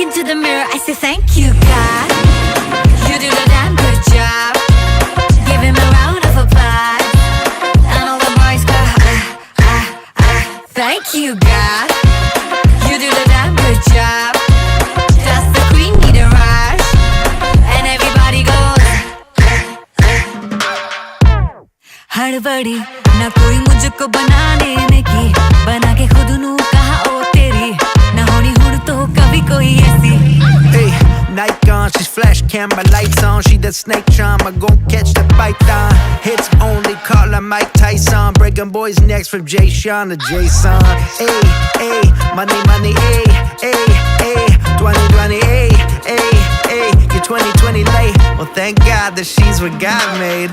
into the mirror, I say thank you, God. You do the damn good job. Give him a round of applause. And all the boys go, thank you, God. You do the damn good job. Does the queen need a rush? And everybody goes, हड़बड़ी ना कोई मुझको बनाने में की, बना के खुद नू कहा ओ तेरी, ना होनी हुण तो कभी कोई ऐसी. Hey, Nike on, she's flash camera lights on. She that snake charmer, gon' catch the python. Hits only, call her Mike Tyson. Breaking boys' necks from Jay Sean to Jason. Hey, hey, money, money, hey, hey, hey. 2020, hey, hey, hey. You're 2020 late. Well, thank God that she's what God made.